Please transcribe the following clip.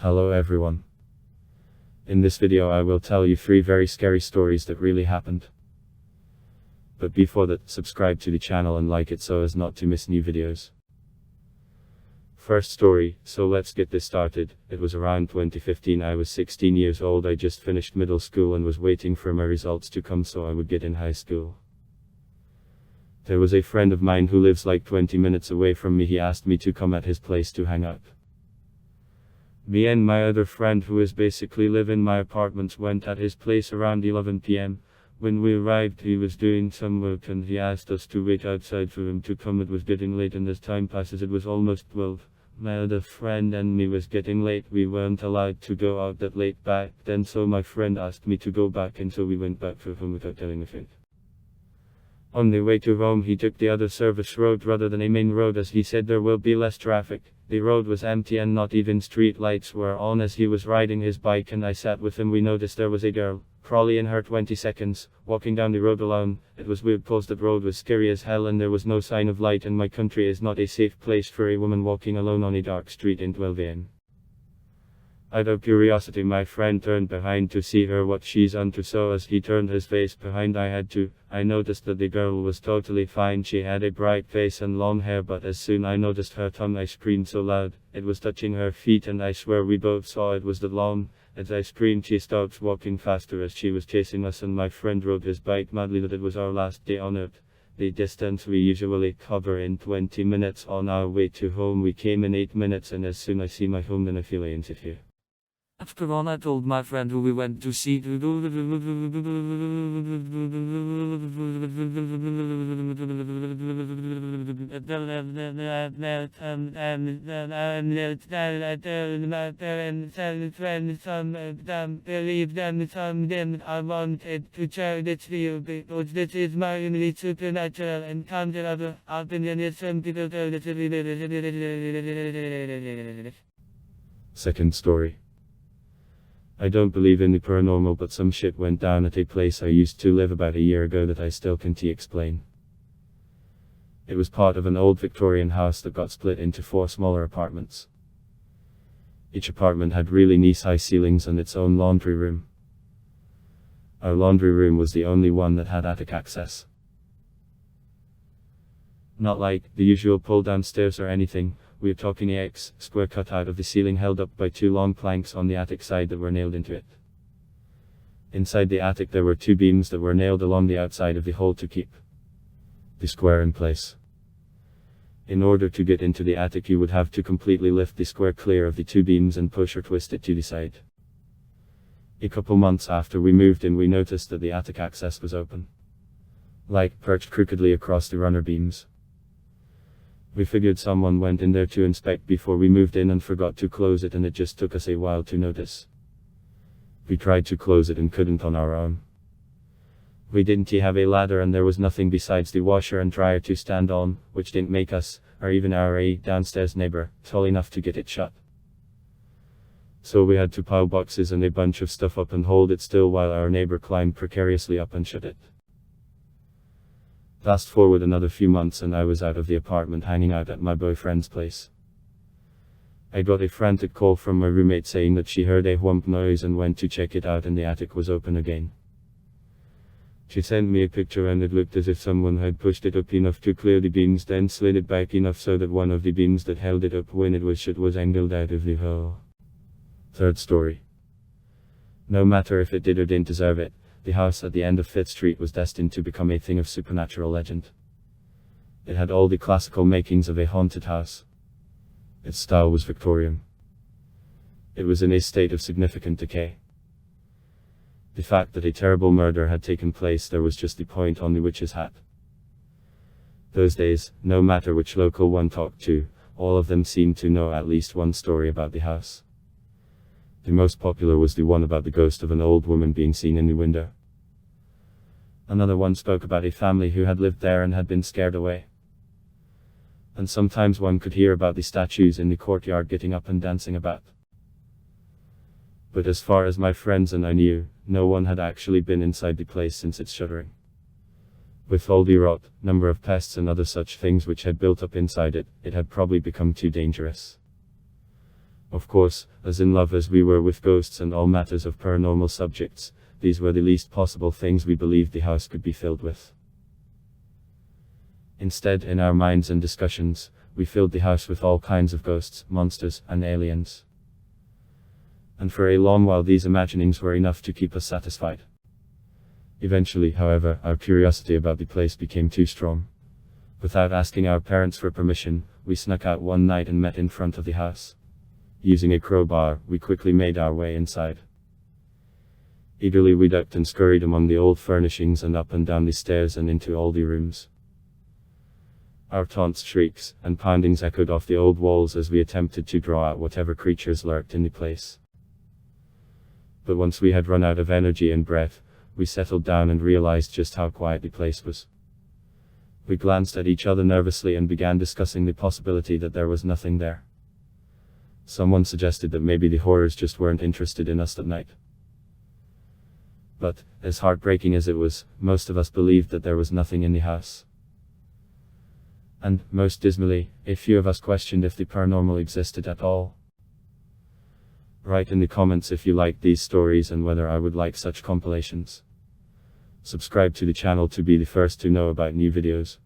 Hello everyone. In this video I will tell you 3 very scary stories that really happened. But before that, subscribe to the channel and like it so as not to miss new videos. First story, so let's get this started. It was around 2015. I was 16 years old. I just finished middle school and was waiting for my results to come so I would get in high school. There was a friend of mine who lives like 20 minutes away from me. He asked me to come at his place to hang out. Me and my other friend, who is basically live in my apartment, went at his place around 11 p.m. When we arrived, he was doing some work and he asked us to wait outside for him to come. It was getting late, and as time passes it was almost 12. My other friend and me was getting late. We weren't allowed to go out that late back then, so my friend asked me to go back, and so we went back for home without telling a thing. On the way to home he took the other service road rather than a main road, as he said there will be less traffic. The road was empty and not even street lights were on as he was riding his bike, and I sat with him. We noticed there was a girl, probably in her 20s, walking down the road alone. It was weird cause that road was scary as hell and there was no sign of light, and my country is not a safe place for a woman walking alone on a dark street in 12 a.m. Out of curiosity my friend turned behind to see her what she's onto, so as he turned his face behind I had to. I noticed that the girl was totally fine. She had a bright face and long hair, but as soon I noticed her tongue I screamed so loud it was touching her feet, and I swear we both saw it was that long. As I screamed she stopped walking faster as she was chasing us, and my friend rode his bike madly that it was our last day on earth. The distance we usually cover in 20 minutes on our way to home we came in 8 minutes, and as soon I see my home then I feel insecure. After on, I told my friend who we went to see my parents and friends, some of them believed and some didn't. I wanted to share this video because this is my only supernatural encounter ever. Opinion is some people tell this. Second story. I don't believe in the paranormal, but some shit went down at a place I used to live about a year ago that I still can't explain. It was part of an old Victorian house that got split into 4 smaller apartments. Each apartment had really knee-high ceilings and its own laundry room. Our laundry room was the only one that had attic access. Not like the usual pull-down stairs or anything. We're talking a X square cut out of the ceiling held up by 2 long planks on the attic side that were nailed into it. Inside the attic there were 2 beams that were nailed along the outside of the hole to keep the square in place. In order to get into the attic you would have to completely lift the square clear of the 2 beams and push or twist it to the side. A couple months after we moved in we noticed that the attic access was open, like perched crookedly across the runner beams. We figured someone went in there to inspect before we moved in and forgot to close it, and it just took us a while to notice. We tried to close it and couldn't on our own. We didn't have a ladder and there was nothing besides the washer and dryer to stand on, which didn't make us, or even our downstairs neighbor, tall enough to get it shut. So we had to pile boxes and a bunch of stuff up and hold it still while our neighbor climbed precariously up and shut it. Fast forward another few months and I was out of the apartment hanging out at my boyfriend's place. I got a frantic call from my roommate saying that she heard a whomp noise and went to check it out, and the attic was open again. She sent me a picture and it looked as if someone had pushed it up enough to clear the beams, then slid it back enough so that one of the beams that held it up when it was shut was angled out of the hole. Third story. No matter if it did or didn't deserve it, the house at the end of 5th Street was destined to become a thing of supernatural legend. It had all the classical makings of a haunted house. Its style was Victorian. It was in a state of significant decay. The fact that a terrible murder had taken place there was just the point on the witch's hat. Those days, no matter which local one talked to, all of them seemed to know at least one story about the house. The most popular was the one about the ghost of an old woman being seen in the window. Another one spoke about a family who had lived there and had been scared away. And sometimes one could hear about the statues in the courtyard getting up and dancing about. But as far as my friends and I knew, no one had actually been inside the place since its shuttering. With all the rot, number of pests and other such things which had built up inside it, it had probably become too dangerous. Of course, as in love as we were with ghosts and all matters of paranormal subjects, these were the least possible things we believed the house could be filled with. Instead, in our minds and discussions, we filled the house with all kinds of ghosts, monsters, and aliens. And for a long while these imaginings were enough to keep us satisfied. Eventually, however, our curiosity about the place became too strong. Without asking our parents for permission, we snuck out one night and met in front of the house. Using a crowbar, we quickly made our way inside. Eagerly we ducked and scurried among the old furnishings and up and down the stairs and into all the rooms. Our taunts, shrieks, and poundings echoed off the old walls as we attempted to draw out whatever creatures lurked in the place. But once we had run out of energy and breath, we settled down and realized just how quiet the place was. We glanced at each other nervously and began discussing the possibility that there was nothing there. Someone suggested that maybe the horrors just weren't interested in us that night. But, as heartbreaking as it was, most of us believed that there was nothing in the house. And, most dismally, a few of us questioned if the paranormal existed at all. Write in the comments if you like these stories and whether I would like such compilations. Subscribe to the channel to be the first to know about new videos.